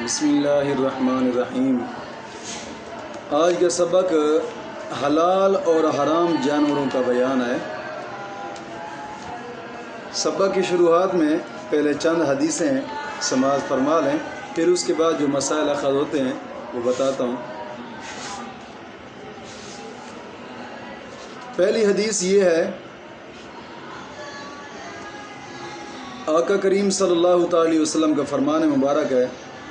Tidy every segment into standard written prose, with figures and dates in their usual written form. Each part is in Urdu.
بسم اللہ الرحمن الرحیم۔ آج کا سبق حلال اور حرام جانوروں کا بیان ہے۔ سبق کی شروعات میں پہلے چند حدیثیں سماعت فرما لیں، پھر اس کے بعد جو مسائل اخذ ہوتے ہیں وہ بتاتا ہوں۔ پہلی حدیث یہ ہے، آقا کریم صلی اللہ تعالی وسلم کا فرمان مبارک ہے،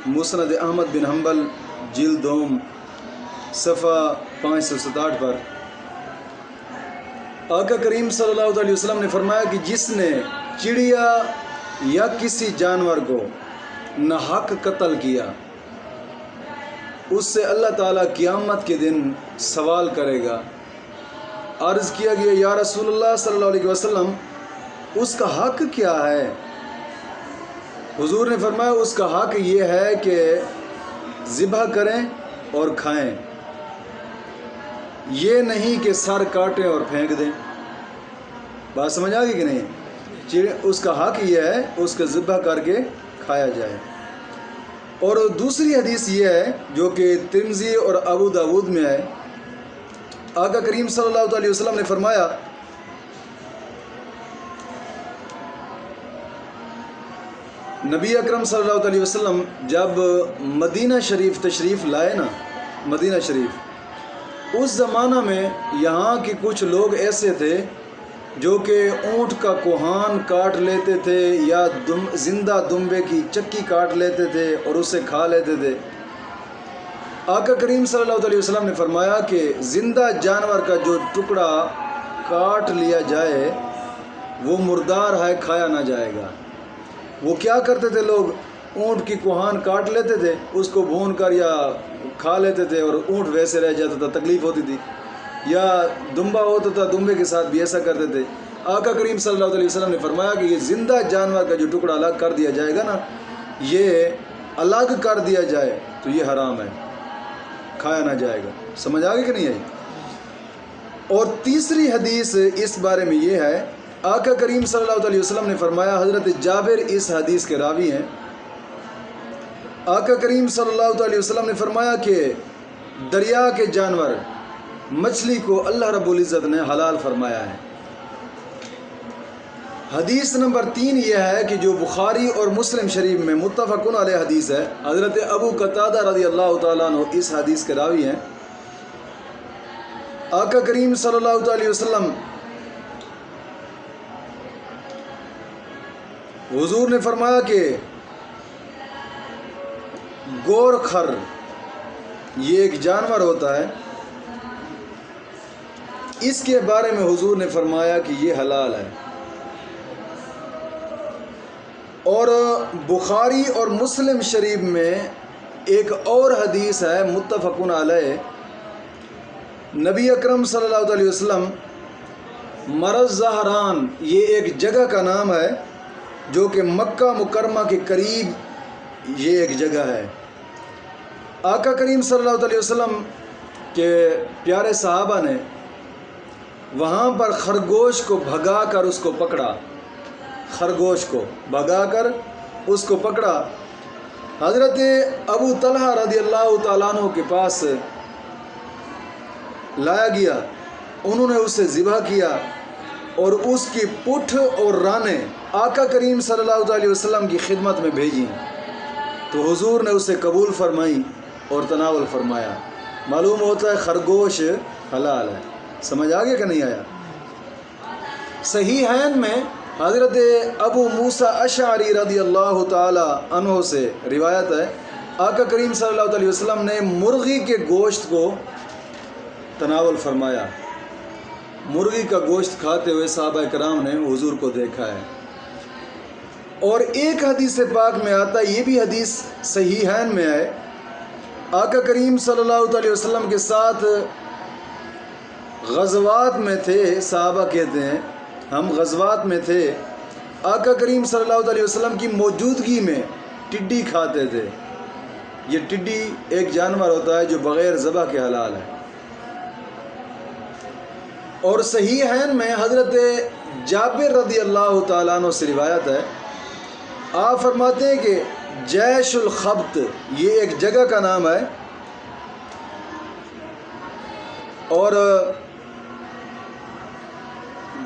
مسند احمد بن حنبل جلد دوم صفحہ 567 پر آقا کریم صلی اللہ علیہ وسلم نے فرمایا کہ جس نے چڑیا یا کسی جانور کو ناحق قتل کیا، اس سے اللہ تعالیٰ قیامت کے دن سوال کرے گا۔ عرض کیا گیا، یا رسول اللہ صلی اللہ علیہ وسلم، اس کا حق کیا ہے؟ حضور نے فرمایا، اس کا حق یہ ہے کہ ذبح کریں اور کھائیں، یہ نہیں کہ سر کاٹیں اور پھینک دیں۔ بات سمجھ آ گئی کہ نہیں؟ اس کا حق یہ ہے اس کا ذبح کر کے کھایا جائے۔ اور دوسری حدیث یہ ہے جو کہ ترمذی اور ابو داود میں ہے، آقا کریم صلی اللہ علیہ وسلم نے فرمایا، نبی اکرم صلی اللہ علیہ وسلم جب مدینہ شریف تشریف لائے نا، مدینہ شریف، اس زمانہ میں یہاں کے کچھ لوگ ایسے تھے جو کہ اونٹ کا کوہان کاٹ لیتے تھے یا زندہ دمبے کی چکی کاٹ لیتے تھے اور اسے کھا لیتے تھے۔ آقا کریم صلی اللہ علیہ وسلم نے فرمایا کہ زندہ جانور کا جو ٹکڑا کاٹ لیا جائے وہ مردار ہے، کھایا نہ جائے گا۔ وہ کیا کرتے تھے لوگ؟ اونٹ کی کوہان کاٹ لیتے تھے، اس کو بھون کر یا کھا لیتے تھے اور اونٹ ویسے رہ جاتا تھا، تکلیف ہوتی تھی، یا دمبا ہوتا تھا، دمبے کے ساتھ بھی ایسا کرتے تھے۔ آقا کریم صلی اللہ علیہ وسلم نے فرمایا کہ یہ زندہ جانور کا جو ٹکڑا الگ کر دیا جائے گا نا، یہ الگ کر دیا جائے تو یہ حرام ہے، کھایا نہ جائے گا۔ سمجھ آگے کہ نہیں آئی؟ اور تیسری حدیث اس بارے میں یہ ہے، آقا کریم صلی اللہ علیہ وسلم نے فرمایا، حضرت جابر اس حدیث کے راوی ہیں، آقا کریم صلی اللہ علیہ وسلم نے فرمایا کہ دریا کے جانور مچھلی کو اللہ رب العزت نے حلال فرمایا ہے۔ حدیث نمبر 3 یہ ہے کہ جو بخاری اور مسلم شریف میں متفقن علیہ حدیث ہے، حضرت ابو قتادہ رضی اللہ تعالیٰ عنہ اس حدیث کے راوی ہیں، آقا کریم صلی اللہ علیہ وسلم حضور نے فرمایا کہ گور خر یہ ایک جانور ہوتا ہے، اس کے بارے میں حضور نے فرمایا کہ یہ حلال ہے۔ اور بخاری اور مسلم شریف میں ایک اور حدیث ہے متفقن علیہ، نبی اکرم صلی اللہ علیہ وسلم، مرز زہران یہ ایک جگہ کا نام ہے جو کہ مکہ مکرمہ کے قریب یہ ایک جگہ ہے۔ آقا کریم صلی اللہ علیہ وسلم کے پیارے صحابہ نے وہاں پر خرگوش کو بھگا کر اس کو پکڑا، خرگوش کو بھگا کر اس کو پکڑا۔ حضرت ابو طلحہ رضی اللہ تعالیٰ عنہ کے پاس لایا گیا، انہوں نے اسے ذبح کیا اور اس کی پٹھ اور رانیں آقا کریم صلی اللہ علیہ وسلم کی خدمت میں بھیجیں تو حضور نے اسے قبول فرمائی اور تناول فرمایا۔ معلوم ہوتا ہے خرگوش حلال ہے۔ سمجھ آگے کہ نہیں آیا؟ صحیحین میں حضرت ابو موسیٰ اشعری رضی اللہ تعالی عنہ سے روایت ہے، آقا کریم صلی اللہ علیہ وسلم نے مرغی کے گوشت کو تناول فرمایا۔ مرغی کا گوشت کھاتے ہوئے صحابہ کرام نے حضور کو دیکھا ہے۔ اور ایک حدیث پاک میں آتا ہے، یہ بھی حدیث صحیحین میں ہے، آقا کریم صلی اللہ علیہ وسلم کے ساتھ غزوات میں تھے، صحابہ کہتے ہیں ہم غزوات میں تھے، آقا کریم صلی اللہ علیہ وسلم کی موجودگی میں ٹڈی کھاتے تھے۔ یہ ٹڈی ایک جانور ہوتا ہے جو بغیر ذبح کے حلال ہے۔ اور صحیحین میں حضرت جابر رضی اللہ تعالیٰ عنہ سے روایت ہے، آپ فرماتے ہیں کہ جیش الخبت یہ ایک جگہ کا نام ہے، اور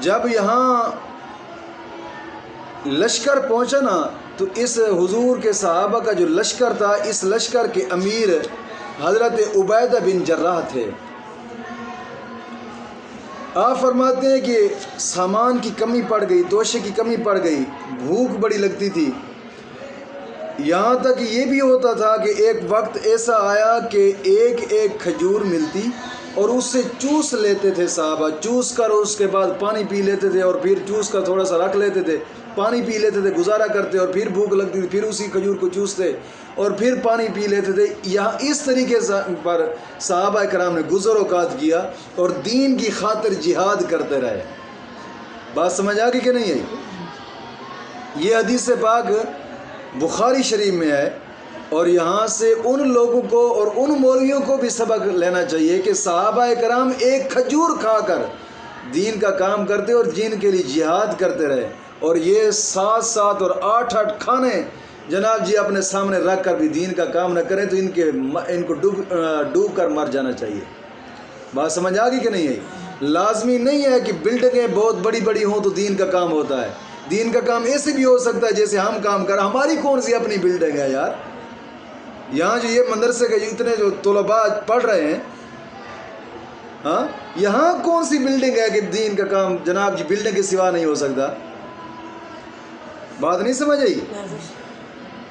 جب یہاں لشکر پہنچا نا تو اس حضور کے صحابہ کا جو لشکر تھا، اس لشکر کے امیر حضرت عبیدہ بن جراح تھے۔ آپ فرماتے ہیں کہ سامان کی کمی پڑ گئی، توشے کی کمی پڑ گئی، بھوک بڑی لگتی تھی، یہاں تک یہ بھی ہوتا تھا کہ ایک وقت ایسا آیا کہ ایک ایک کھجور ملتی اور اس سے چوس لیتے تھے صحابہ، چوس کر اس کے بعد پانی پی لیتے تھے، اور پھر چوس کر تھوڑا سا رکھ لیتے تھے، پانی پی لیتے تھے، گزارا کرتے، اور پھر بھوک لگتی تھی، پھر اسی کھجور کو چوستے اور پھر پانی پی لیتے تھے۔ یہاں اس طریقے پر صحابہ کرام نے گزر اوقات کیا اور دین کی خاطر جہاد کرتے رہے۔ بات سمجھ آ گئی کہ نہیں ہے؟ یہ حدیث پاک بخاری شریف میں ہے، اور یہاں سے ان لوگوں کو اور ان مولویوں کو بھی سبق لینا چاہیے کہ صحابہ کرام ایک کھجور کھا کر دین کا کام کرتے اور دین کے لیے جہاد کرتے رہے، اور یہ 7 اور 8 کھانے جناب جی اپنے سامنے رکھ کر بھی دین کا کام نہ کریں تو ان کو ڈوب کر مر جانا چاہیے۔ بات سمجھ آ گئی کہ نہیں ہے؟ لازمی نہیں ہے کہ بلڈنگیں بہت بڑی بڑی ہوں تو دین کا کام ہوتا ہے، دین کا کام ایسے بھی ہو سکتا ہے جیسے ہم کام کر، ہماری کون سی اپنی بلڈنگ ہے یار؟ یہاں جو یہ مدرسے کے اتنے جو طلباء پڑھ رہے ہیں، ہاں یہاں کون سی بلڈنگ ہے کہ دین کا کام جناب جی بلڈنگ کے سوا نہیں ہو سکتا؟ بات نہیں سمجھ آئی؟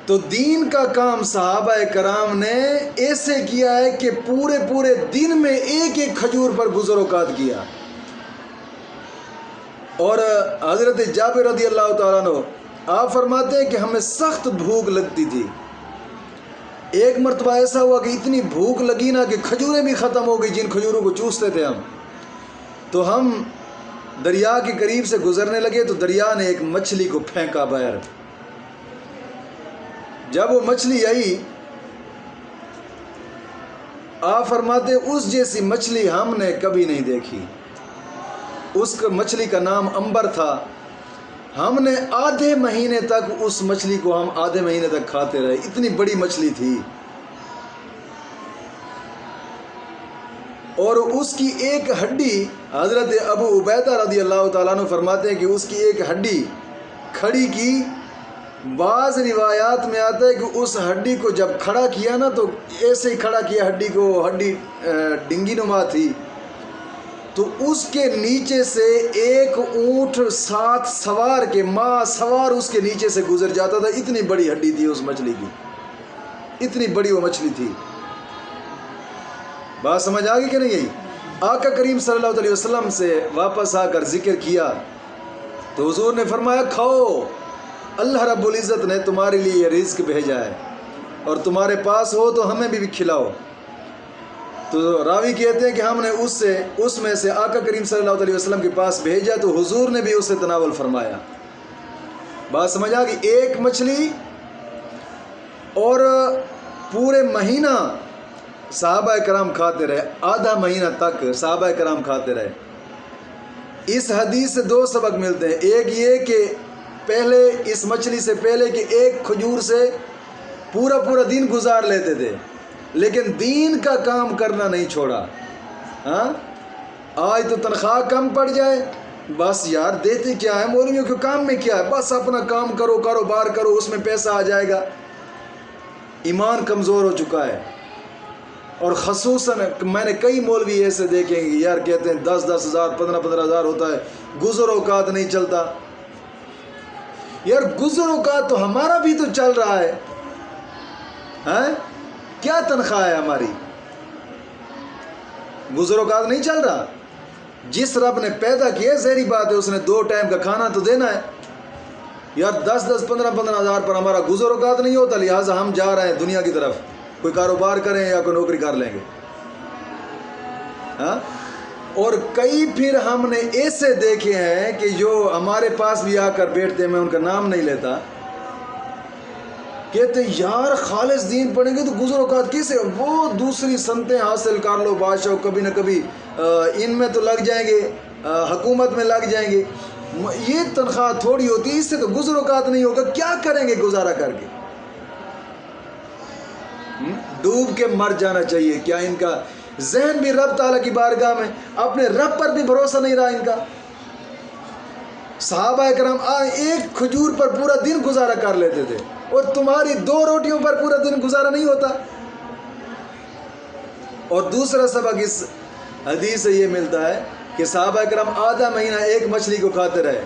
تو دین کا کام صحابہ کرام نے ایسے کیا ہے کہ پورے دن میں ایک ایک کھجور پر گزر اوقات کیا۔ اور حضرت جابر رضی اللہ تعالیٰ عنہ آپ فرماتے ہیں کہ ہمیں سخت بھوک لگتی تھی، ایک مرتبہ ایسا ہوا کہ اتنی بھوک لگی نا کہ کھجوریں بھی ختم ہو گئی، جن کھجوروں کو چوستے تھے ہم، تو ہم دریا کے قریب سے گزرنے لگے تو دریا نے ایک مچھلی کو پھینکا باہر۔ جب وہ مچھلی آئی آپ فرماتے اس جیسی مچھلی ہم نے کبھی نہیں دیکھی، اس مچھلی کا نام امبر تھا، ہم نے آدھے مہینے تک اس مچھلی کو ہم آدھے مہینے تک کھاتے رہے، اتنی بڑی مچھلی تھی، اور اس کی ایک ہڈی حضرت ابو عبیدہ رضی اللہ تعالیٰ عنہ فرماتے ہیں کہ اس کی ایک ہڈی کھڑی کی، بعض روایات میں آتا ہے کہ اس ہڈی کو جب کھڑا کیا نا تو ایسے ہی کھڑا کیا ہڈی کو، ہڈی ڈنگی نما تھی، تو اس کے نیچے سے ایک اونٹ 7 سوار کے ماں سوار اس کے نیچے سے گزر جاتا تھا، اتنی بڑی ہڈی تھی اس مچھلی کی، اتنی بڑی وہ مچھلی تھی۔ بات سمجھ آ گئی کہ نہیں؟ آقا کریم صلی اللہ علیہ وسلم سے واپس آ کر ذکر کیا تو حضور نے فرمایا کھاؤ، اللہ رب العزت نے تمہارے لیے یہ رزق بھیجا ہے، اور تمہارے پاس ہو تو ہمیں بھی کھلاؤ۔ تو راوی کہتے ہیں کہ ہم نے اس میں سے آقا کریم صلی اللہ علیہ وسلم کے پاس بھیجا تو حضور نے بھی اسے تناول فرمایا۔ بات سمجھ آ گئی؟ ایک مچھلی اور پورے مہینہ صحابہ کرام کھاتے رہے، آدھا مہینہ تک صحابہ کرام کھاتے رہے۔ اس حدیث سے 2 سبق ملتے ہیں، ایک یہ کہ پہلے اس مچھلی سے پہلے کہ ایک کھجور سے پورا دن گزار لیتے تھے، لیکن دین کا کام کرنا نہیں چھوڑا۔ ہاں آج تو تنخواہ کم پڑ جائے بس یار دیتے کیا ہے، مولویوں کے کام میں کیا ہے، بس اپنا کام کرو، کاروبار کرو، اس میں پیسہ آ جائے گا۔ ایمان کمزور ہو چکا ہے، اور خصوصاً میں نے کئی مولوی ایسے دیکھیں گے یار کہتے ہیں 10-10 ہزار 15-15 ہزار ہوتا ہے، گزر اوقات نہیں چلتا۔ یار گزر اوقات تو ہمارا بھی تو چل رہا ہے، ہیں؟ کیا تنخواہ ہے ہماری؟ گزر اوقات نہیں چل رہا۔ جس رب نے پیدا کیا ظاہری بات ہے اس نے 2 ٹائم کا کھانا تو دینا ہے۔ یار 10-10 15-15 ہزار پر ہمارا گزر اوقات نہیں ہوتا، لہٰذا ہم جا رہے ہیں دنیا کی طرف، کوئی کاروبار کریں یا کوئی نوکری کر لیں گے۔ ہاں اور کئی پھر ہم نے ایسے دیکھے ہیں کہ جو ہمارے پاس بھی آ کر بیٹھتے ہیں، میں ان کا نام نہیں لیتا، کہتے ہیں یار خالص دین پڑھیں گے تو گزر اوقات کیسے، وہ دوسری سنتیں حاصل کر لو بادشاہ، کبھی نہ کبھی ان میں تو لگ جائیں گے، حکومت میں لگ جائیں گے، یہ تنخواہ تھوڑی ہوتی ہے، اس سے تو گزر اوقات نہیں ہوگا، کیا کریں گے گزارا کر کے؟ ڈوب کے مر جانا چاہیے. کیا ان کا ذہن بھی رب تعالیٰ کی بارگاہ میں اپنے رب پر بھی بھروسہ نہیں رہا ان کا؟ صحابہ کرام ایک کھجور پر پورا دن گزارا کر لیتے تھے اور تمہاری 2 روٹیوں پر پورا دن گزارا نہیں ہوتا. اور دوسرا سبق اس حدیث سے یہ ملتا ہے کہ صحابہ کرام آدھا مہینہ ایک مچھلی کو کھاتے رہے.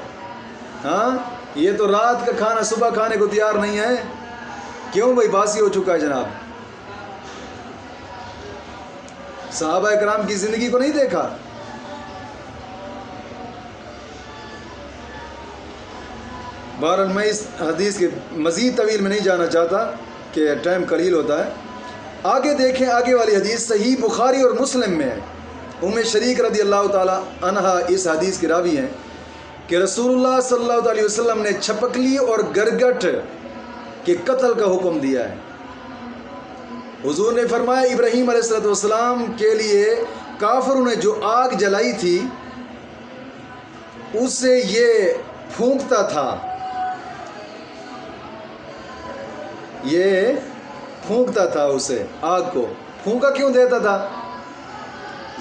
ہاں یہ تو رات کا کھانا صبح کھانے کو تیار نہیں ہے. کیوں بھائی؟ باسی ہو چکا ہے جناب. صحابہ کرام کی زندگی کو نہیں دیکھا. بہرحال میں اس حدیث کے مزید طویل میں نہیں جانا چاہتا کہ ٹائم قلیل ہوتا ہے. آگے دیکھیں، آگے والی حدیث صحیح بخاری اور مسلم میں ہے. ام شریک رضی اللہ تعالی عنہا اس حدیث کی راوی ہیں کہ رسول اللہ صلی اللہ علیہ وسلم نے چھپکلی اور گرگٹ کے قتل کا حکم دیا ہے. حضور نے فرمایا ابراہیم علیہ السلام کے لیے کافروں نے جو آگ جلائی تھی اس سے یہ پھونکتا تھا، یہ پھونکتا تھا اسے، آگ کو پھونکا کیوں دیتا تھا؟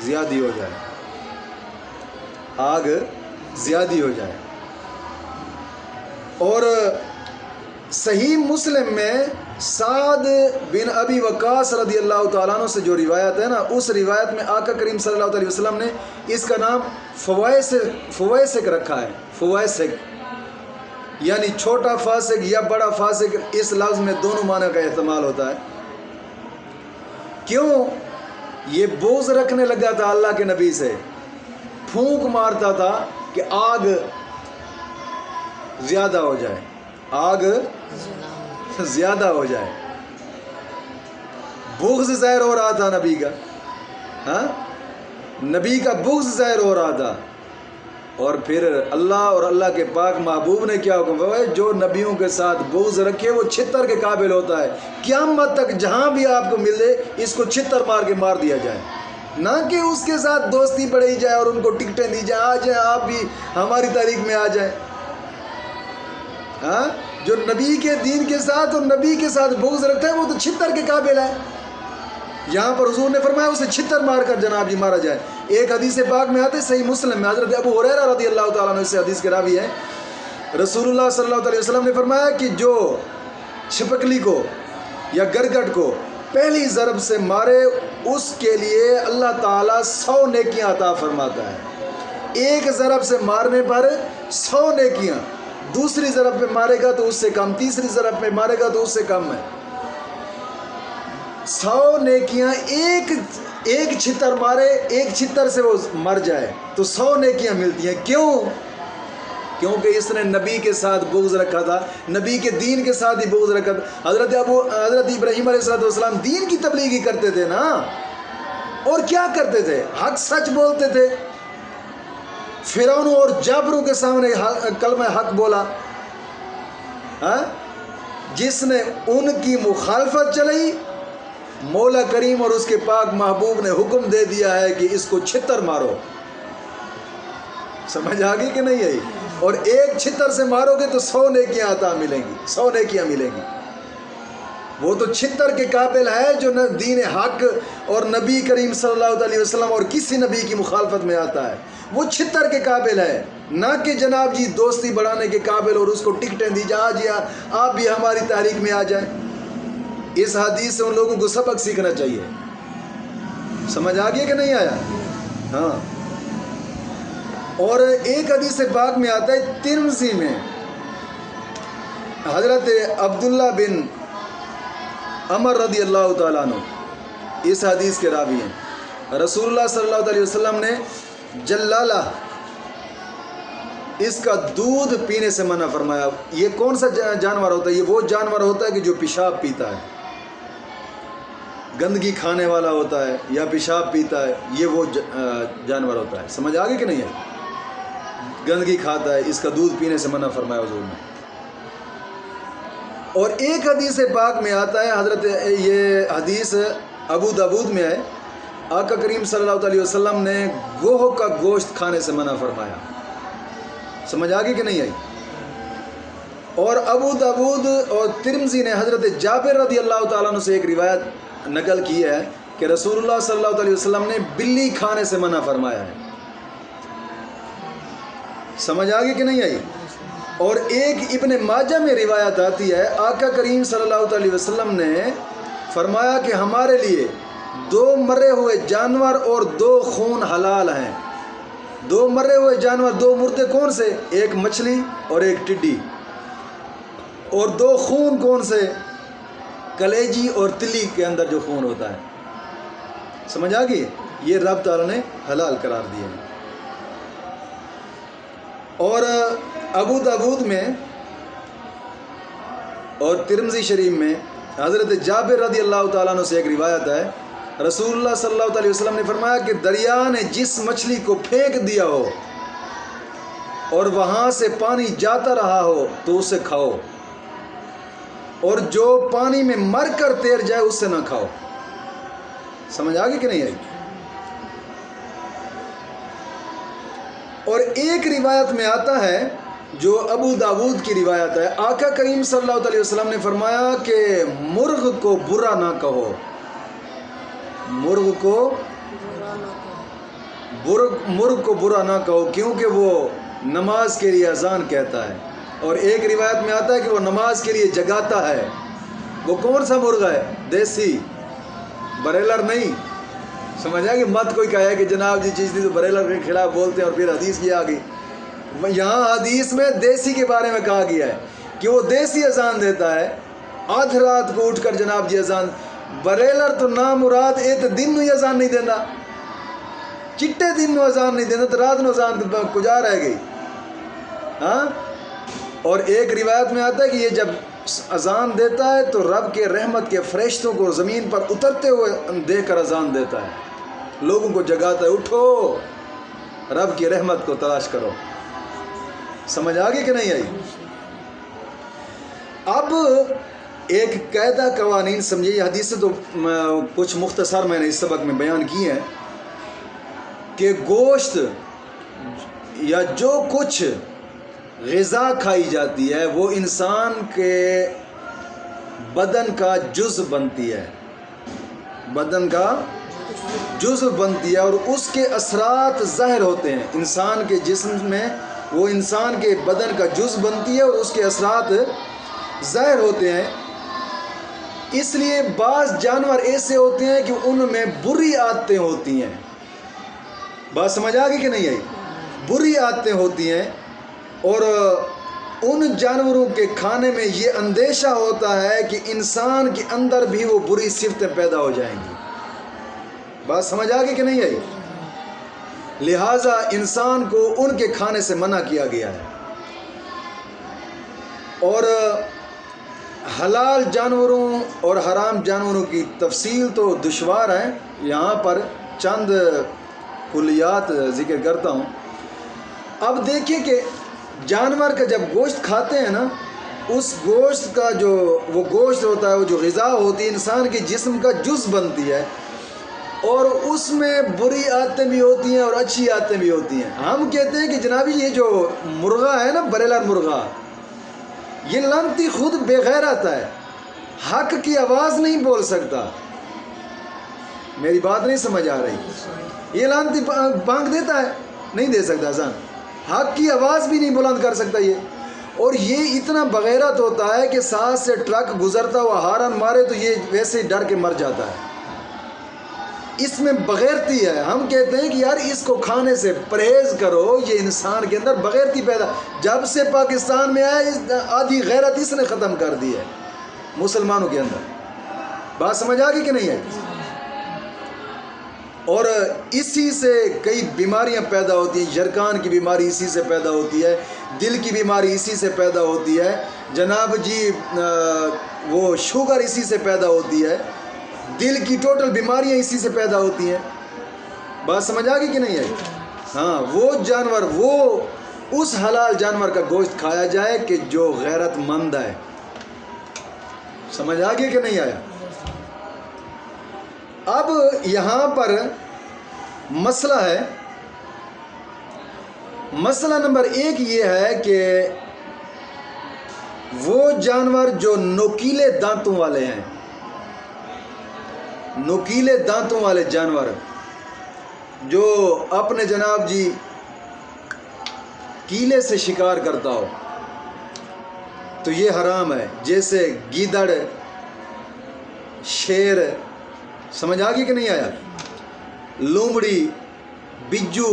زیادی ہو جائے، آگ زیادی ہو جائے. اور صحیح مسلم میں سعد بن ابی وقاص رضی اللہ تعالیٰ عنہ سے جو روایت ہے نا، اس روایت میں آقا کریم صلی اللہ علیہ وسلم نے اس کا نام فویسق رکھا ہے. فویسق یعنی چھوٹا فاسق یا بڑا فاسق. اس لفظ میں دونوں معنی کا احتمال ہوتا ہے. کیوں؟ یہ بغض رکھنے لگا تھا اللہ کے نبی سے، پھونک مارتا تھا کہ آگ زیادہ ہو جائے، آگ زیادہ ہو جائے. بغض ظاہر ہو رہا تھا نبی کا. ہاں نبی کا بغض ظاہر ہو رہا تھا. اور پھر اللہ اور اللہ کے پاک محبوب نے کیا حکم ہے؟ جو نبیوں کے ساتھ بغض رکھے وہ چھتر کے قابل ہوتا ہے. قیامت تک جہاں بھی آپ کو ملے اس کو چھتر مار کے مار دیا جائے، نہ کہ اس کے ساتھ دوستی بڑھائی جائے اور ان کو ٹکٹیں دی جائیں، آ جائیں آپ بھی ہماری تاریخ میں آ جائیں. ہاں جو نبی کے دین کے ساتھ اور نبی کے ساتھ بغض رکھتا ہے وہ تو چھتر کے قابل ہے. یہاں پر حضور نے فرمایا اسے چھتر مار کر جناب جی مارا جائے. ایک حدیث پاک میں آتے صحیح مسلم میں حضرت ابو ہریرہ رضی اللہ تعالیٰ عنہ سے حدیث کے راوی ہیں، رسول اللہ صلی اللہ علیہ وسلم نے فرمایا کہ جو چھپکلی کو یا گرگٹ کو پہلی ضرب سے مارے اس کے لیے اللہ تعالیٰ 100 نیکیاں عطا فرماتا ہے. ایک ضرب سے مارنے پر 100 نیکیاں، دوسری ضرب پہ مارے گا تو اس سے کم، تیسری ضرب پہ مارے گا تو اس سے کم ہے. 100 نیکیاں. ایک چھتر مارے، ایک چھتر سے وہ مر جائے تو 100 نیکیاں ملتی ہیں. کیوں؟ کیونکہ اس نے نبی کے ساتھ بغض رکھا تھا، نبی کے دین کے ساتھ ہی بغض رکھا تھا. حضرت ابراہیم علیہ السلام دین کی تبلیغی کرتے تھے نا. اور کیا کرتے تھے؟ حق سچ بولتے تھے. فرعون اور جابروں کے سامنے کلمہ حق بولا. جس نے ان کی مخالفت چلائی، مولا کریم اور اس کے پاک محبوب نے حکم دے دیا ہے کہ اس کو چھتر مارو. سمجھ آ گئی کہ نہیں آئی؟ اور ایک چھتر سے مارو گے تو 100 نیکیاں عطا ملیں گی، 100 نیکیاں ملیں گی. وہ تو چھتر کے قابل ہے جو دین حق اور نبی کریم صلی اللہ علیہ وسلم اور کسی نبی کی مخالفت میں آتا ہے، وہ چھتر کے قابل ہے، نہ کہ جناب جی دوستی بڑھانے کے قابل اور اس کو ٹکٹیں دی جا جی آپ بھی ہماری تاریخ میں آ جائیں. اس حدیث سے ان لوگوں کو سبق سیکھنا چاہیے. سمجھ آ گیا کہ نہیں آیا؟ ہاں. اور ایک حدیث پاک میں آتا ہے ترمذی میں، حضرت عبداللہ بن عمر رضی اللہ تعالیٰ عنہ اس حدیث کے راوی ہیں. رسول اللہ صلی اللہ علیہ وسلم نے جلالہ اس کا دودھ پینے سے منع فرمایا. یہ کون سا جانور ہوتا ہے؟ یہ وہ جانور ہوتا ہے کہ جو پیشاب پیتا ہے، گندگی کھانے والا ہوتا ہے یا پیشاب پیتا ہے، یہ وہ جانور ہوتا ہے. سمجھ آگے کہ نہیں ہے؟ گندگی کھاتا ہے، اس کا دودھ پینے سے منع فرمایا حضور نے. اور ایک حدیث پاک میں آتا ہے، حضرت یہ حدیث ابو داود میں ہے، آقا کریم صلی اللہ علیہ وسلم نے گوہ کا گوشت کھانے سے منع فرمایا. سمجھ آگے کہ نہیں آئی؟ اور ابو داود اور ترمذی نے حضرت جابر رضی اللہ تعالیٰ عنہ سے ایک روایت نقل کی ہے کہ رسول اللہ صلی اللہ علیہ وسلم نے بلی کھانے سے منع فرمایا ہے. سمجھ آگے کہ نہیں آئی؟ اور ایک ابن ماجہ میں روایت آتی ہے آقا کریم صلی اللہ علیہ وسلم نے فرمایا کہ ہمارے لیے 2 مرے ہوئے جانور اور 2 خون حلال ہیں. 2 مرے ہوئے جانور، 2 مردے کون سے؟ ایک مچھلی اور ایک ٹڈی. اور 2 خون کون سے؟ کلیجی اور تلی کے اندر جو خون ہوتا ہے. سمجھ آ گئی؟ یہ رب تعالیٰ نے حلال قرار دیا ہے. اور ابو داود میں اور ترمذی شریف میں حضرت جابر رضی اللہ تعالیٰ عنہ سے ایک روایت ہے، رسول اللہ صلی اللہ علیہ وسلم نے فرمایا کہ دریا نے جس مچھلی کو پھینک دیا ہو اور وہاں سے پانی جاتا رہا ہو تو اسے کھاؤ، اور جو پانی میں مر کر تیر جائے اس سے نہ کھاؤ. سمجھ آگے کہ نہیں آئی؟ اور ایک روایت میں آتا ہے جو ابو داود کی روایت ہے، آقا کریم صلی اللہ علیہ وسلم نے فرمایا کہ مرغ کو برا نہ کہو، مرغ کو برا نہ کہو کیونکہ وہ نماز کے لیے اذان کہتا ہے. اور ایک روایت میں آتا ہے کہ وہ نماز کے لیے جگاتا ہے. وہ کون سا مرغ ہے؟ دیسی، بریلر نہیں. سمجھ آئے کہ مت کوئی کہے کہ جناب جی چیز تھی تو بریلر کے خلاف بولتے ہیں اور پھر حدیث کی آ گئی. یہاں حدیث میں دیسی کے بارے میں کہا گیا ہے کہ وہ دیسی اذان دیتا ہے، آدھ رات کو اٹھ کر جناب جی اذان. بریلر تو نامراد ایک دن نو اذان نہیں دینا، چٹے دن نو اذان نہیں دینا تو رات نو اذان کجا رہ گئی. ہاں. اور ایک روایت میں آتا ہے کہ یہ جب اذان دیتا ہے تو رب کے رحمت کے فرشتوں کو زمین پر اترتے ہوئے دیکھ کر اذان دیتا ہے، لوگوں کو جگاتا ہے، اٹھو رب کی رحمت کو تلاش کرو. سمجھ آگے کہ نہیں آئی؟ اب ایک قاعدہ قوانین سمجھے. یہ حدیثیں تو کچھ مختصر میں نے اس سبق میں بیان کی ہیں کہ گوشت یا جو کچھ غذا کھائی جاتی ہے وہ انسان کے بدن کا جزء بنتی ہے، بدن کا جزء بنتی ہے، اور اس کے اثرات ظاہر ہوتے ہیں انسان کے جسم میں. وہ انسان کے بدن کا جزء بنتی ہے اور اس کے اثرات ظاہر ہوتے ہیں. اس لیے بعض جانور ایسے ہوتے ہیں کہ ان میں بری عادتیں ہوتی ہیں. بات سمجھ آ گئی کہ نہیں آئی؟ بری عادتیں ہوتی ہیں، اور ان جانوروں کے کھانے میں یہ اندیشہ ہوتا ہے کہ انسان کے اندر بھی وہ بری صفتیں پیدا ہو جائیں گی. بات سمجھ آ گئی کہ نہیں آئی؟ لہٰذا انسان کو ان کے کھانے سے منع کیا گیا ہے. اور حلال جانوروں اور حرام جانوروں کی تفصیل تو دشوار ہے، یہاں پر چند کلیات ذکر کرتا ہوں. اب دیکھیں کہ جانور کا جب گوشت کھاتے ہیں نا، اس گوشت کا جو وہ گوشت ہوتا ہے، وہ جو غذا ہوتی ہے انسان کے جسم کا جزء بنتی ہے، اور اس میں بری عادتیں بھی ہوتی ہیں اور اچھی عادتیں بھی ہوتی ہیں. ہم کہتے ہیں کہ جنابی یہ جو مرغا ہے نا، بریلر مرغا، یہ لانتی خود بے غیرت ہے، حق کی آواز نہیں بول سکتا. میری بات نہیں سمجھ آ رہی؟ یہ لانتی بانگ دیتا ہے، نہیں دے سکتا اذان، حق کی آواز بھی نہیں بلند کر سکتا یہ. اور یہ اتنا بغیرت ہوتا ہے کہ ساتھ سے ٹرک گزرتا ہوا ہارن مارے تو یہ ویسے ہی ڈر کے مر جاتا ہے. اس میں بغیرتی ہے. ہم کہتے ہیں کہ یار اس کو کھانے سے پرہیز کرو، یہ انسان کے اندر بغیرتی پیدا. جب سے پاکستان میں آیا آدھی غیرت اس نے ختم کر دی ہے مسلمانوں کے اندر. بات سمجھ آ گئی کہ نہیں ہے؟ اور اسی سے کئی بیماریاں پیدا ہوتی ہیں. یرکان کی بیماری اسی سے پیدا ہوتی ہے، دل کی بیماری اسی سے پیدا ہوتی ہے، جناب جی وہ شوگر اسی سے پیدا ہوتی ہے، دل کی ٹوٹل بیماریاں اسی سے پیدا ہوتی ہیں. بات سمجھ آ گئی کہ نہیں ہے؟ ہاں، وہ جانور، وہ اس حلال جانور کا گوشت کھایا جائے کہ جو غیرت مند ہے. سمجھ آ گئی کہ نہیں آیا؟ اب یہاں پر مسئلہ ہے. مسئلہ نمبر 1 یہ ہے کہ وہ جانور جو نوکیلے دانتوں والے ہیں، نوکیلے دانتوں والے جانور جو اپنے جناب جی کیلے سے شکار کرتا ہو تو یہ حرام ہے، جیسے گیدڑ، شیر، سمجھ آ گئی کہ نہیں آیا، لومڑی، بجو،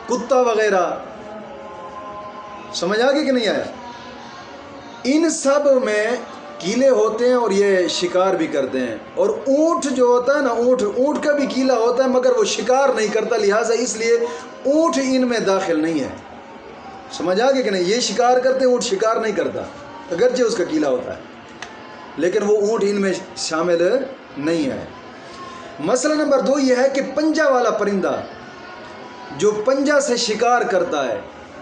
کتا وغیرہ، سمجھ آ گئی کہ نہیں آیا، ان سب میں کیلے ہوتے ہیں اور یہ شکار بھی کرتے ہیں۔ اور اونٹ جو ہوتا ہے نا، اونٹ کا بھی کیلا ہوتا ہے مگر وہ شکار نہیں کرتا، لہٰذا اس لیے اونٹ ان میں داخل نہیں ہے، سمجھ آ گئی کہ نہیں، یہ شکار کرتے ہیں، اونٹ شکار نہیں کرتا اگرچہ اس کا کیلا ہوتا ہے، لیکن وہ اونٹ ان میں شامل نہیں ہے۔ مسئلہ نمبر 2 یہ ہے کہ پنجہ والا پرندہ جو پنجہ سے شکار کرتا ہے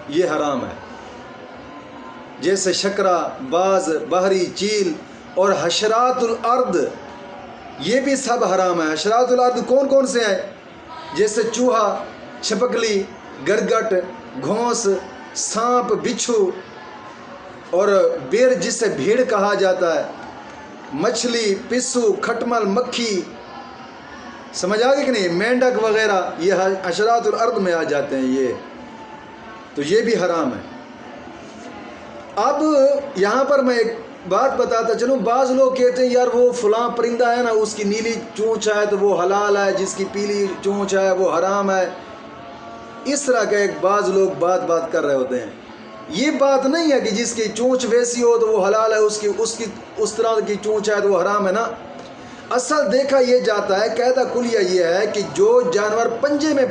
یہ حرام ہے، جیسے شکرا، باز، بحری چیل اور حشرات الارض، یہ بھی سب حرام ہے۔ حشرات الارض کون کون سے ہیں؟ جیسے چوہا، چھپکلی، گرگٹ، گھونس، سانپ، بچھو اور بیر جسے بھیڑ کہا جاتا ہے، مچھلی، پسو، کھٹمل، مکھی، سمجھ آ گئی کہ نہیں، مینڈک وغیرہ، یہ حشرات الارض میں آ جاتے ہیں، یہ تو یہ بھی حرام ہے۔ اب یہاں پر میں ایک بات بتاتا چلوں، بعض لوگ کہتے ہیں یار وہ فلاں پرندہ ہے نا، اس کی نیلی چونچ ہے تو وہ حلال ہے، جس کی پیلی چونچ ہے وہ حرام ہے، اس طرح کا ایک بعض لوگ بات کر رہے ہوتے ہیں۔ یہ بات نہیں ہے کہ جس کی چونچ ویسی ہو تو وہ حلال ہے، اس طرح کی چونچ ہے تو وہ حرام ہے نا۔ اصل دیکھا یہ جاتا ہے، قاعدہ کلیہ یہ ہے کہ جو جانور پنجے میں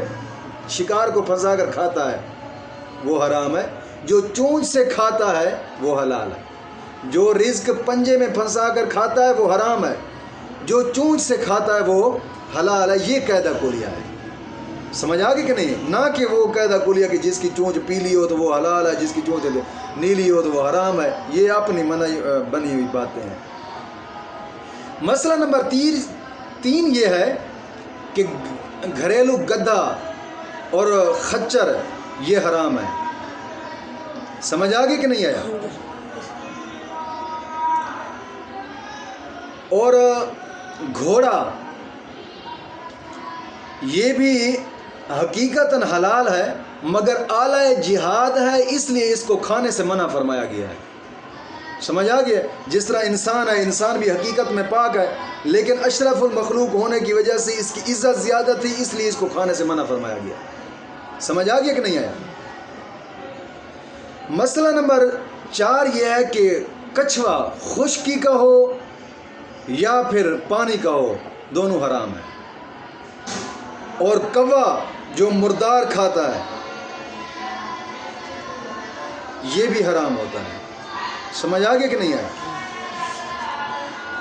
شکار کو پھنسا کر کھاتا ہے وہ حرام ہے، جو چونچ سے کھاتا ہے وہ حلال ہے، جو رزق پنجے میں پھنسا کر کھاتا ہے وہ حرام ہے، جو چونچ سے کھاتا ہے وہ حلال ہے، یہ قاعدہ کلیہ ہے، سمجھ آ گئی کہ نہیں، نہ کہ وہ قاعدہ کلیہ کہ جس کی چونچ پیلی ہو تو وہ حلال ہے، جس کی چونچ نیلی ہو تو وہ حرام ہے، یہ اپنی بنی ہوئی باتیں ہیں۔ مسئلہ نمبر 3 یہ ہے کہ گھریلو گدھا اور خچر یہ حرام ہے، سمجھ آ گئی کہ نہیں آیا، اور گھوڑا یہ بھی حقیقتاً حلال ہے مگر اعلی جہاد ہے، اس لیے اس کو کھانے سے منع فرمایا گیا ہے، سمجھ آ گیا، جس طرح انسان ہے، انسان بھی حقیقت میں پاک ہے لیکن اشرف المخلوق ہونے کی وجہ سے اس کی عزت زیادہ تھی، اس لیے اس کو کھانے سے منع فرمایا گیا، سمجھ آ گیا کہ نہیں آیا۔ مسئلہ نمبر 4 یہ ہے کہ کچھوا خشکی کا ہو یا پھر پانی کا ہو دونوں حرام ہے، اور کوا جو مردار کھاتا ہے یہ بھی حرام ہوتا ہے، سمجھ آ گیا کہ نہیں آیا۔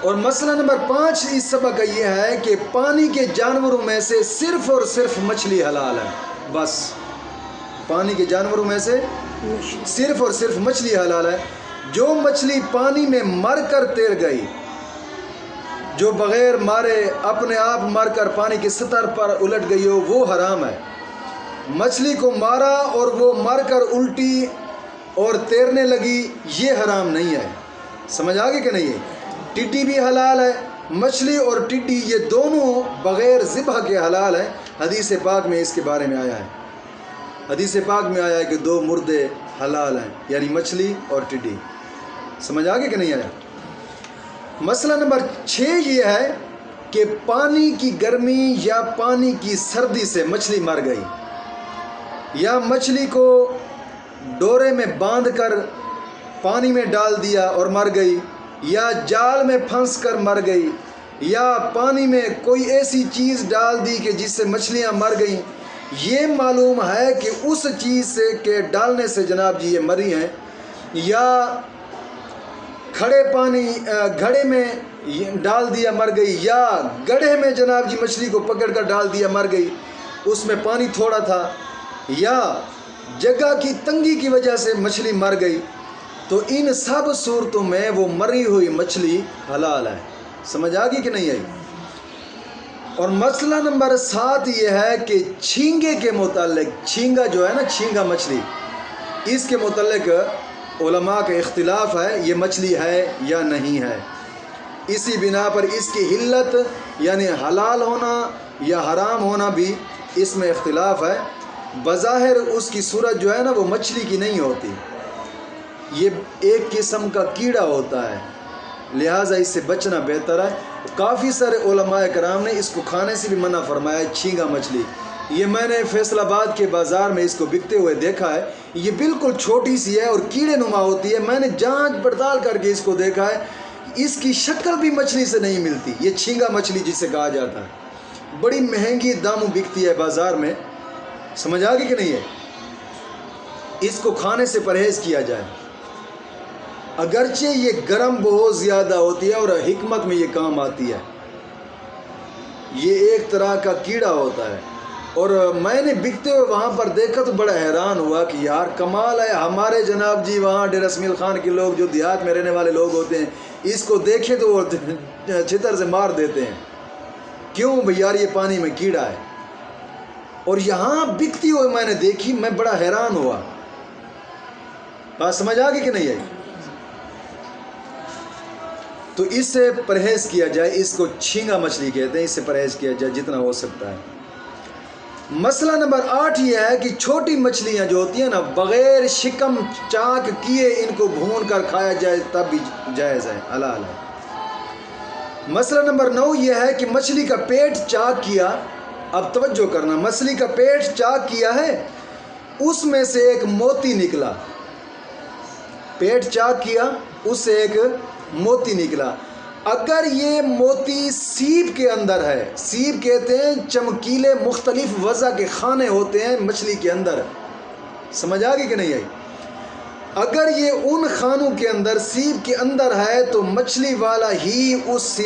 اور مسئلہ نمبر 5 اس سبق کا یہ ہے کہ پانی کے جانوروں میں سے صرف اور صرف مچھلی حلال ہے، بس پانی کے جانوروں میں سے صرف اور صرف مچھلی حلال ہے، جو مچھلی پانی میں مر کر تیر گئی، جو بغیر مارے اپنے آپ مر کر پانی کی سطح پر الٹ گئی ہو وہ حرام ہے، مچھلی کو مارا اور وہ مر کر الٹی اور تیرنے لگی یہ حرام نہیں ہے، سمجھ آگے کہ نہیں ہے۔ ٹڈی بھی حلال ہے، مچھلی اور ٹڈی یہ دونوں بغیر ذبح کے حلال ہیں، حدیث پاک میں اس کے بارے میں آیا ہے، حدیث پاک میں آیا ہے کہ 2 مردے حلال ہیں، یعنی مچھلی اور ٹڈی، سمجھ آگے کہ نہیں آیا۔ مسئلہ نمبر 6 یہ ہے کہ پانی کی گرمی یا پانی کی سردی سے مچھلی مر گئی، یا مچھلی کو ڈورے میں باندھ کر پانی میں ڈال دیا اور مر گئی، یا جال میں پھنس کر مر گئی، یا پانی میں کوئی ایسی چیز ڈال دی کہ جس سے مچھلیاں مر گئیں، یہ معلوم ہے کہ اس چیز سے کے ڈالنے سے جناب جی یہ مری ہیں، یا کھڑے پانی گھڑے میں ڈال دیا مر گئی، یا گڑھے میں جناب جی مچھلی کو پکڑ کر ڈال دیا مر گئی، اس میں پانی تھوڑا تھا، یا جگہ کی تنگی کی وجہ سے مچھلی مر گئی، تو ان سب صورتوں میں وہ مری ہوئی مچھلی حلال ہے، سمجھ آ گئی کہ نہیں آئی۔ اور مسئلہ نمبر 7 یہ ہے کہ چھینگے کے متعلق، چھینگا جو ہے نا، چھینگا مچھلی، اس کے متعلق علماء کا اختلاف ہے یہ مچھلی ہے یا نہیں ہے. اسی بنا پر اس کی حلت یعنی حلال ہونا یا حرام ہونا بھی اس میں اختلاف ہے. بظاہر اس کی صورت جو ہے نا وہ مچھلی کی نہیں ہوتی، یہ ایک قسم کا کیڑا ہوتا ہے، لہٰذا اس سے بچنا بہتر ہے. کافی سارے علماء کرام نے اس کو کھانے سے بھی منع فرمایا ہے. چھینگا مچھلی یہ میں نے فیصل آباد کے بازار میں اس کو بکتے ہوئے دیکھا ہے. یہ بالکل چھوٹی سی ہے اور کیڑے نما ہوتی ہے. میں نے جانچ پڑتال کر کے اس کو دیکھا ہے، اس کی شکل بھی مچھلی سے نہیں ملتی. یہ چھینگا مچھلی جسے کہا جاتا ہے، بڑی مہنگی داموں بکتی ہے بازار میں. سمجھ آ گئی کہ نہیں ہے؟ اس کو کھانے سے پرہیز کیا جائے. اگرچہ یہ گرم بہت زیادہ ہوتی ہے اور حکمت میں یہ کام آتی ہے. یہ ایک طرح کا کیڑا ہوتا ہے اور میں نے بکتے ہوئے وہاں پر دیکھا تو بڑا حیران ہوا کہ یار کمال ہے. ہمارے جناب جی وہاں ڈیرہ اسماعیل خان کے لوگ جو دیہات میں رہنے والے لوگ ہوتے ہیں اس کو دیکھے تو وہ چھتر سے مار دیتے ہیں. کیوں بھئی یار یہ پانی میں کیڑا ہے. اور یہاں بکتی ہوئے میں نے دیکھی، میں بڑا حیران ہوا. بات سمجھ آ گئی کہ نہیں آئی؟ تو اس سے پرہیز کیا جائے. اس کو چھینگا مچھلی کہتے ہیں. اس سے پرہیز کیا جائے جتنا ہو سکتا ہے. مسئلہ نمبر 8 یہ ہے کہ چھوٹی مچھلیاں جو ہوتی ہیں نا بغیر شکم چاک کیے ان کو بھون کر کھایا جائے تب بھی جائز ہے، حلال ہے. مسئلہ نمبر 9 یہ ہے کہ مچھلی کا پیٹ چاک کیا. اب توجہ کرنا، مچھلی کا پیٹ چاک کیا ہے، اس میں سے ایک موتی نکلا. پیٹ چاک کیا، اس سے ایک موتی نکلا. اگر یہ موتی سیپ کے اندر ہے، سیپ کہتے ہیں چمکیلے مختلف وضع کے خانے ہوتے ہیں مچھلی کے اندر. سمجھ آ گئی کہ نہیں آئی؟ اگر یہ ان خانوں کے اندر سیپ کے اندر ہے تو مچھلی والا ہی اس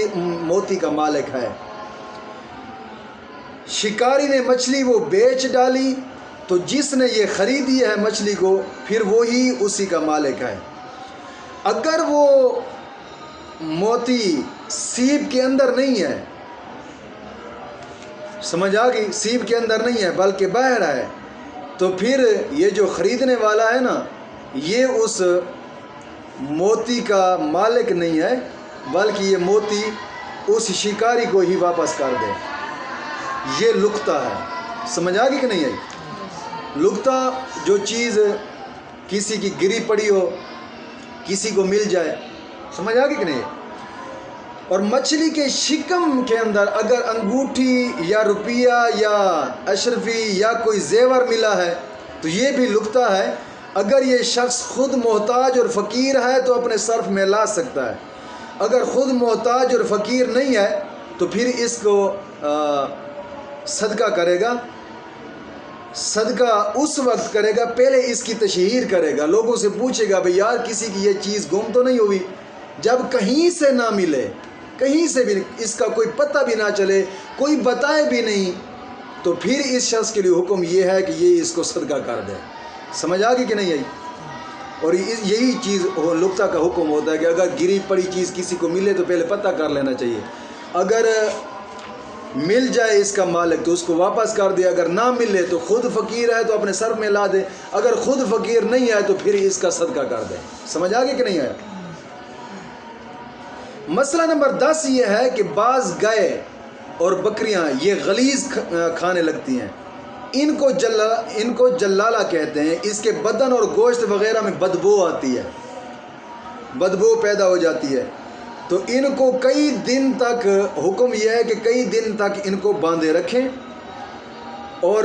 موتی کا مالک ہے. شکاری نے مچھلی وہ بیچ ڈالی تو جس نے یہ خریدی ہے مچھلی کو پھر وہی اسی کا مالک ہے. اگر وہ موتی سیپ کے اندر نہیں ہے، سمجھ آ گئی، سیپ کے اندر نہیں ہے بلکہ باہر ہے، تو پھر یہ جو خریدنے والا ہے نا یہ اس موتی کا مالک نہیں ہے بلکہ یہ موتی اس شکاری کو ہی واپس کر دے. یہ لقطہ ہے. سمجھ آ گئی کہ نہیں آئی؟ لقطہ جو چیز کسی کی گری پڑی ہو، کسی کو مل جائے. سمجھ آ گئی کہ نہیں؟ اور مچھلی کے شکم کے اندر اگر انگوٹھی یا روپیہ یا اشرفی یا کوئی زیور ملا ہے تو یہ بھی لقطہ ہے. اگر یہ شخص خود محتاج اور فقیر ہے تو اپنے صرف میں لا سکتا ہے. اگر خود محتاج اور فقیر نہیں ہے تو پھر اس کو صدقہ کرے گا. صدقہ اس وقت کرے گا پہلے اس کی تشہیر کرے گا، لوگوں سے پوچھے گا بھئی یار کسی کی یہ چیز گم تو نہیں ہوئی. جب کہیں سے نہ ملے، کہیں سے بھی اس کا کوئی پتہ بھی نہ چلے، کوئی بتائے بھی نہیں، تو پھر اس شخص کے لیے حکم یہ ہے کہ یہ اس کو صدقہ کر دے. سمجھ آ گئی کہ نہیں آئی؟ اور یہی چیز لقطہ کا حکم ہوتا ہے کہ اگر گری پڑی چیز کسی کو ملے تو پہلے پتہ کر لینا چاہیے. اگر مل جائے اس کا مالک تو اس کو واپس کر دے. اگر نہ ملے تو خود فقیر ہے تو اپنے سر میں لا دے. اگر خود فقیر نہیں ہے تو پھر اس کا صدقہ کر دے. سمجھ آ گئی کہ نہیں آیا؟ مسئلہ نمبر 10 یہ ہے کہ بعض گائے اور بکریاں یہ غلیظ کھانے لگتی ہیں. ان کو جلالہ کہتے ہیں. اس کے بدن اور گوشت وغیرہ میں بدبو آتی ہے، بدبو پیدا ہو جاتی ہے. تو ان کو کئی دن تک، حکم یہ ہے کہ کئی دن تک ان کو باندھے رکھیں اور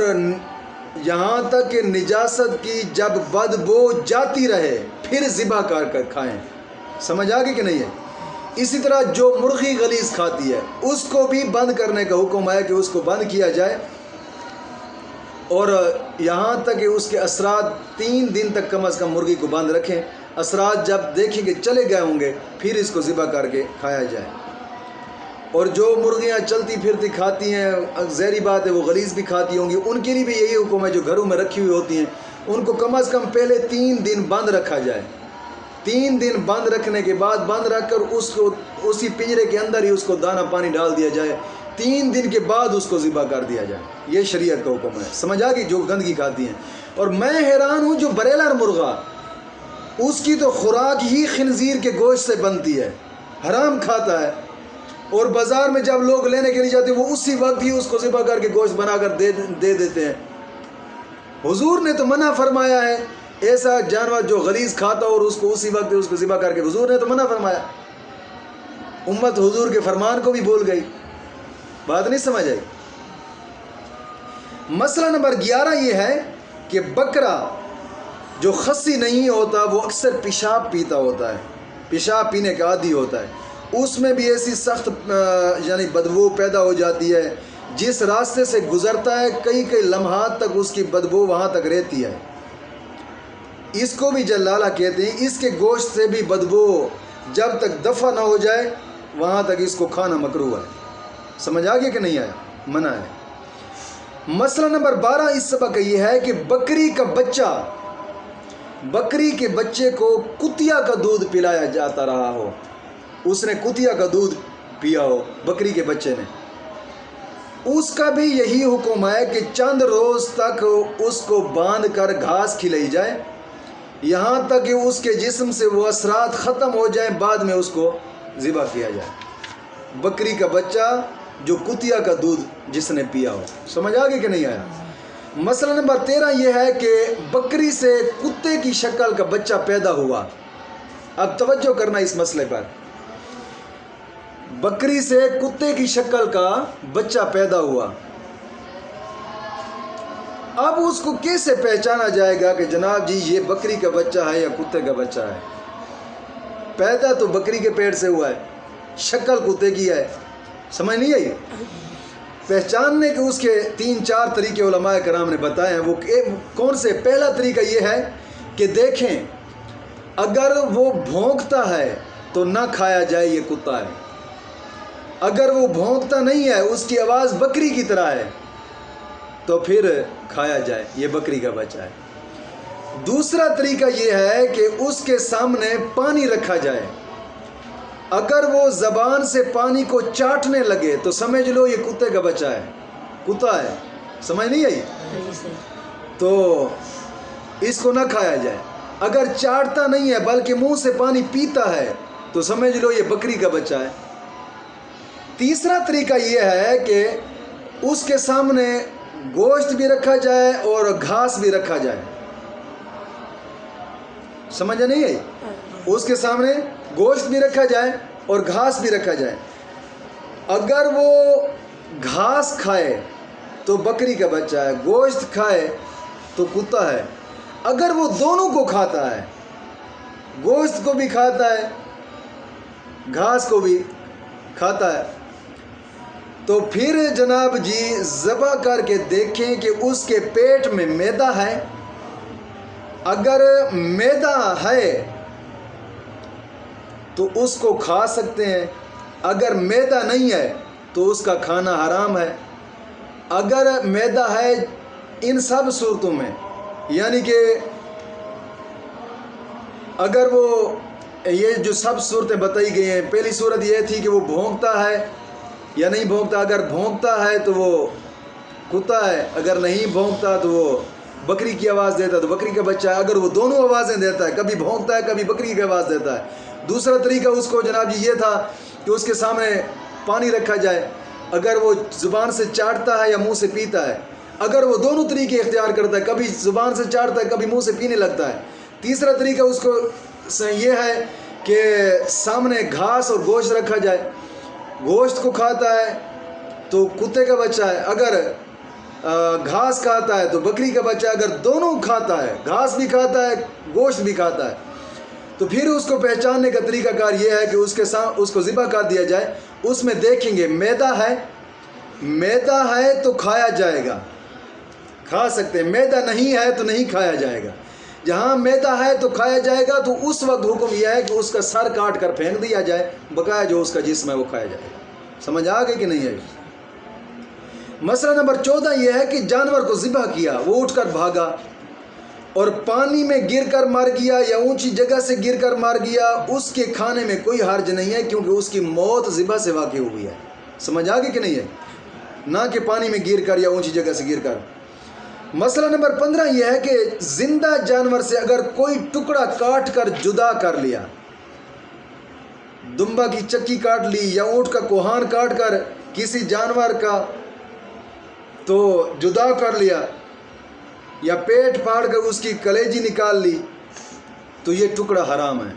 یہاں تک کہ نجاست کی جب بدبو جاتی رہے پھر ذبح کر کھائیں. سمجھ آ گئی کہ نہیں ہے؟ اسی طرح جو مرغی غلیظ کھاتی ہے اس کو بھی بند کرنے کا حکم ہے کہ اس کو بند کیا جائے اور یہاں تک کہ اس کے اثرات 3 دن تک کم از کم مرغی کو بند رکھیں. اثرات جب دیکھیں کہ چلے گئے ہوں گے پھر اس کو ذبح کر کے کھایا جائے. اور جو مرغیاں چلتی پھرتی کھاتی ہیں ظاہری بات ہے وہ غلیظ بھی کھاتی ہوں گی، ان کے لیے بھی یہی حکم ہے. جو گھروں میں رکھی ہوئی ہوتی ہیں ان کو کم از کم پہلے 3 دن بند رکھا جائے. 3 دن بند رکھنے کے بعد بند رکھ کر اس کو اسی پنجرے کے اندر ہی اس کو دانہ پانی ڈال دیا جائے. 3 دن کے بعد اس کو ذبح کر دیا جائے. یہ شریعت کا حکم ہے. سمجھ آ گئی؟ جو گندگی کھاتی ہیں. اور میں حیران ہوں جو بریلر مرغا اس کی تو خوراک ہی خنزیر کے گوشت سے بنتی ہے، حرام کھاتا ہے، اور بازار میں جب لوگ لینے کے لیے جاتے ہیں وہ اسی وقت ہی اس کو ذبح کر کے گوشت بنا کر دے دیتے ہیں۔ حضور نے تو منع فرمایا ہے ایسا جانور جو غلیظ کھاتا اور اس کو اسی وقت اس کو ذبح کر کے، حضور نے تو منع فرمایا۔ امت حضور کے فرمان کو بھی بھول گئی، بات نہیں سمجھ آئی۔ مسئلہ نمبر 11 یہ ہے کہ بکرا جو خصی نہیں ہوتا وہ اکثر پیشاب پیتا ہوتا ہے، پیشاب پینے کا عادی ہوتا ہے، اس میں بھی ایسی سخت یعنی بدبو پیدا ہو جاتی ہے، جس راستے سے گزرتا ہے کئی لمحات تک اس کی بدبو وہاں تک رہتی ہے، اس کو بھی جلالہ کہتے ہیں۔ اس کے گوشت سے بھی بدبو جب تک دفع نہ ہو جائے وہاں تک اس کو کھانا مکروہ ہے۔ سمجھ آگے کہ نہیں آیا؟ منع ہے۔ مسئلہ نمبر 12 اس سبق کا یہ ہے کہ بکری کے بچے کو کتیا کا دودھ پلایا جاتا رہا ہو، اس نے کتیا کا دودھ پیا ہو بکری کے بچے نے، اس کا بھی یہی حکم ہے کہ چند روز تک اس کو باندھ کر گھاس کھلائی جائے، یہاں تک کہ اس کے جسم سے وہ اثرات ختم ہو جائیں، بعد میں اس کو ذبح کیا جائے۔ بکری کا بچہ جو کتیا کا دودھ جس نے پیا ہو۔ سمجھ آگے کہ نہیں آیا؟ مسئلہ نمبر 13 یہ ہے کہ بکری سے کتے کی شکل کا بچہ پیدا ہوا۔ اب توجہ کرنا اس مسئلے پر، بکری سے کتے کی شکل کا بچہ پیدا ہوا، اب اس کو کیسے پہچانا جائے گا کہ جناب جی یہ بکری کا بچہ ہے یا کتے کا بچہ ہے؟ پیدا تو بکری کے پیٹ سے ہوا ہے، شکل کتے کی ہے، سمجھ نہیں آئی؟ پہچاننے کے اس کے 3-4 طریقے علماء کرام نے بتائے ہیں۔ وہ کون سے؟ پہلا طریقہ یہ ہے کہ دیکھیں اگر وہ بھونکتا ہے تو نہ کھایا جائے، یہ کتا ہے۔ اگر وہ بھونکتا نہیں ہے، اس کی آواز بکری کی طرح ہے، تو پھر کھایا جائے، یہ بکری کا بچہ ہے۔ دوسرا طریقہ یہ ہے کہ اس کے سامنے پانی رکھا جائے، اگر وہ زبان سے پانی کو چاٹنے لگے تو سمجھ لو یہ کتے کا بچہ ہے، کتا ہے۔ سمجھ نہیں آئی؟ تو اس کو نہ کھایا جائے۔ اگر چاٹتا نہیں ہے بلکہ منہ سے پانی پیتا ہے تو سمجھ لو یہ بکری کا بچہ ہے۔ تیسرا طریقہ یہ ہے کہ اس کے سامنے گوشت بھی رکھا جائے اور گھاس بھی رکھا جائے۔ سمجھ نہیں آئی؟ اس کے سامنے گوشت بھی رکھا جائے اور گھاس بھی رکھا جائے۔ اگر وہ گھاس کھائے تو بکری کا بچہ ہے، گوشت کھائے تو کتا ہے۔ اگر وہ دونوں کو کھاتا ہے، گوشت کو بھی کھاتا ہے گھاس کو بھی کھاتا ہے، تو پھر جناب جی ذبح کر کے دیکھیں کہ اس کے پیٹ میں معدہ ہے۔ اگر معدہ ہے تو اس کو کھا سکتے ہیں، اگر معدہ نہیں ہے تو اس کا کھانا حرام ہے۔ اگر معدہ ہے ان سب صورتوں میں، یعنی کہ اگر وہ یہ جو سب صورتیں بتائی گئی ہیں، پہلی صورت یہ تھی کہ وہ بھونکتا ہے یا نہیں بھونکتا، اگر بھونکتا ہے تو وہ کتا ہے، اگر نہیں بھونکتا تو وہ بکری کی آواز دیتا ہے تو بکری کا بچہ ہے۔ اگر وہ دونوں آوازیں دیتا ہے، کبھی بھونکتا ہے کبھی بکری کی آواز دیتا ہے۔ دوسرا طریقہ اس کو جناب جی یہ تھا کہ اس کے سامنے پانی رکھا جائے، اگر وہ زبان سے چاٹتا ہے یا منہ سے پیتا ہے۔ اگر وہ دونوں طریقے اختیار کرتا ہے، کبھی زبان سے چاٹتا ہے کبھی منہ سے پینے لگتا ہے۔ تیسرا طریقہ اس کو یہ ہے کہ سامنے گھاس اور گوشت رکھا جائے، گوشت کو کھاتا ہے تو کتے کا بچہ ہے، اگر گھاس کھاتا ہے تو بکری کا بچہ ہے۔ اگر دونوں کھاتا ہے، گھاس بھی کھاتا ہے گوشت بھی کھاتا ہے، تو پھر اس کو پہچاننے کا طریقہ کار یہ ہے کہ اس کو ذبح کر دیا جائے۔ اس میں دیکھیں گے معدہ ہے تو کھایا جائے گا، کھا سکتے ہیں، معدہ نہیں ہے تو نہیں کھایا جائے گا۔ جہاں معدہ ہے تو کھایا جائے گا، تو اس وقت حکم یہ ہے کہ اس کا سر کاٹ کر پھینک دیا جائے، بقایا جو اس کا جسم ہے وہ کھایا جائے گا۔ سمجھ آ گئی کہ نہیں ہے؟ مسئلہ نمبر 14 یہ ہے کہ جانور کو ذبح کیا، وہ اٹھ کر بھاگا اور پانی میں گر کر مر گیا یا اونچی جگہ سے گر کر مر گیا، اس کے کھانے میں کوئی حرج نہیں ہے، کیونکہ اس کی موت ذبح سے واقع ہوئی ہے۔ سمجھ آ گئی کہ نہیں ہے؟ نہ کہ پانی میں گر کر یا اونچی جگہ سے گر کر۔ مسئلہ نمبر 15 یہ ہے کہ زندہ جانور سے اگر کوئی ٹکڑا کاٹ کر جدا کر لیا، دمبا کی چکی کاٹ لی یا اونٹ کا کوہان کاٹ کر کسی جانور کا تو جدا کر لیا، یا پیٹ پھاڑ کر اس کی کلیجی نکال لی، تو یہ ٹکڑا حرام ہے۔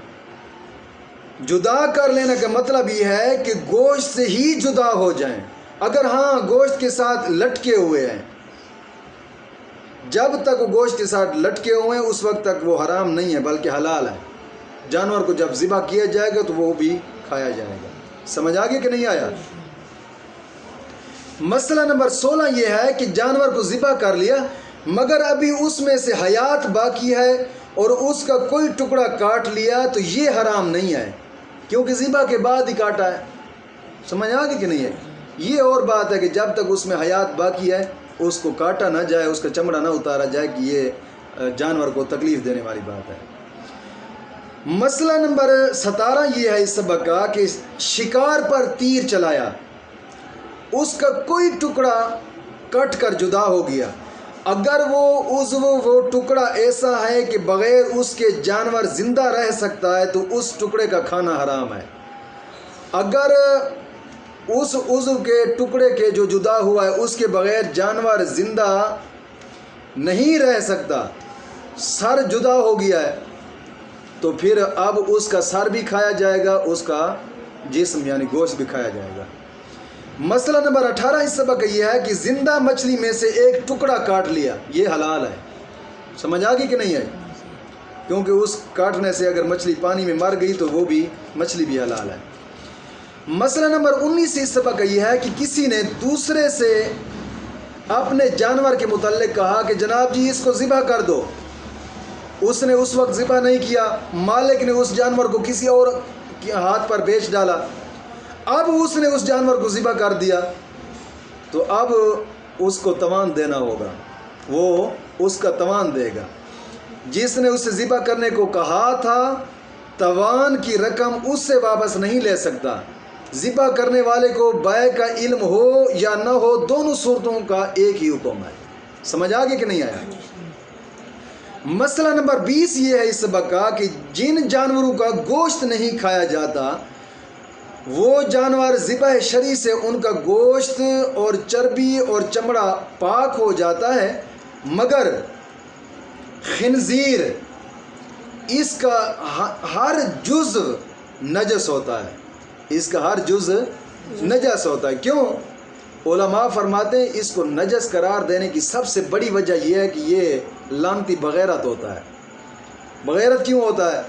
جدا کر لینے کا مطلب یہ ہے کہ گوشت سے ہی جدا ہو جائیں۔ اگر ہاں گوشت کے ساتھ لٹکے ہوئے ہیں، جب تک وہ گوشت کے ساتھ لٹکے ہوئے ہیں اس وقت تک وہ حرام نہیں ہے بلکہ حلال ہے۔ جانور کو جب ذبح کیا جائے گا تو وہ بھی کھایا جائے گا۔ سمجھ آگے کہ نہیں آیا؟ مسئلہ نمبر 16 یہ ہے کہ جانور کو ذبح کر لیا مگر ابھی اس میں سے حیات باقی ہے اور اس کا کوئی ٹکڑا کاٹ لیا تو یہ حرام نہیں ہے، کیونکہ ذبح کے بعد ہی کاٹا ہے۔ سمجھ آگے کہ نہیں ہے؟ یہ اور بات ہے کہ جب تک اس میں حیات باقی ہے اس کو کاٹا نہ جائے، اس کا چمڑا نہ اتارا جائے، کہ یہ جانور کو تکلیف دینے والی بات ہے۔ مسئلہ نمبر 17 یہ ہے اس سبق کا کہ شکار پر تیر چلایا، اس کا کوئی ٹکڑا کٹ کر جدا ہو گیا، اگر وہ ٹکڑا ایسا ہے کہ بغیر اس کے جانور زندہ رہ سکتا ہے تو اس ٹکڑے کا کھانا حرام ہے۔ اگر اس عضو کے ٹکڑے کے جو جدا ہوا ہے اس کے بغیر جانور زندہ نہیں رہ سکتا، سر جدا ہو گیا ہے، تو پھر اب اس کا سر بھی کھایا جائے گا، اس کا جسم یعنی گوشت بھی کھایا جائے گا۔ مسئلہ نمبر 18 اس سبق کا یہ ہے کہ زندہ مچھلی میں سے ایک ٹکڑا کاٹ لیا، یہ حلال ہے۔ سمجھ آگی کہ نہیں ہے؟ کیونکہ اس کاٹنے سے اگر مچھلی پانی میں مر گئی تو وہ بھی مچھلی بھی حلال ہے۔ مسئلہ نمبر 19 اس سبق کا یہ ہے کہ کسی نے دوسرے سے اپنے جانور کے متعلق کہا کہ جناب جی اس کو ذبح کر دو، اس نے اس وقت ذبح نہیں کیا، مالک نے اس جانور کو کسی اور کے ہاتھ پر بیچ ڈالا، اب اس نے اس جانور کو ذبح کر دیا تو اب اس کو تاوان دینا ہوگا، وہ اس کا تاوان دے گا۔ جس نے اسے ذبح کرنے کو کہا تھا تاوان کی رقم اس سے واپس نہیں لے سکتا۔ ذبح کرنے والے کو بیع کا علم ہو یا نہ ہو، دونوں صورتوں کا ایک ہی حکم ہے۔ سمجھ آگے کہ نہیں آیا؟ مسئلہ نمبر 20 یہ ہے اس سبق کا کہ جن جانوروں کا گوشت نہیں کھایا جاتا وہ جانور ذبح شرعی سے ان کا گوشت اور چربی اور چمڑا پاک ہو جاتا ہے، مگر خنزیر اس کا ہر جزو نجس ہوتا ہے، اس کا ہر جزو نجس ہوتا ہے۔ کیوں؟ علماء فرماتے ہیں اس کو نجس قرار دینے کی سب سے بڑی وجہ یہ ہے کہ یہ لعنتی بغیرت ہوتا ہے۔ بغیرت کیوں ہوتا ہے؟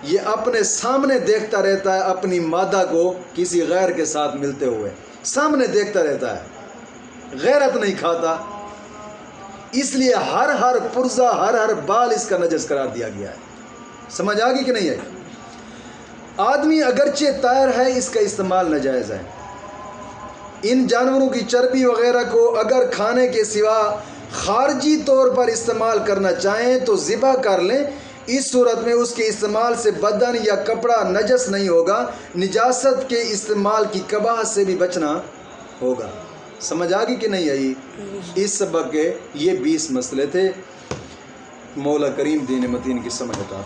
یہ اپنے سامنے دیکھتا رہتا ہے اپنی مادہ کو کسی غیر کے ساتھ ملتے ہوئے، سامنے دیکھتا رہتا ہے، غیرت نہیں کھاتا، اس لیے ہر پرزہ ہر بال اس کا نجس قرار دیا گیا ہے۔ سمجھ آگی کہ نہیں ہے؟ آدمی اگرچہ طاہر ہے، اس کا استعمال ناجائز ہے۔ ان جانوروں کی چربی وغیرہ کو اگر کھانے کے سوا خارجی طور پر استعمال کرنا چاہیں تو ذبح کر لیں، اس صورت میں اس کے استعمال سے بدن یا کپڑا نجس نہیں ہوگا، نجاست کے استعمال کی قباحت سے بھی بچنا ہوگا۔ سمجھ آگی کہ نہیں آئی؟ اس سبق کے یہ 20 مسئلے تھے۔ مولا کریم دین متین کی سمجھ عطا فرمائے۔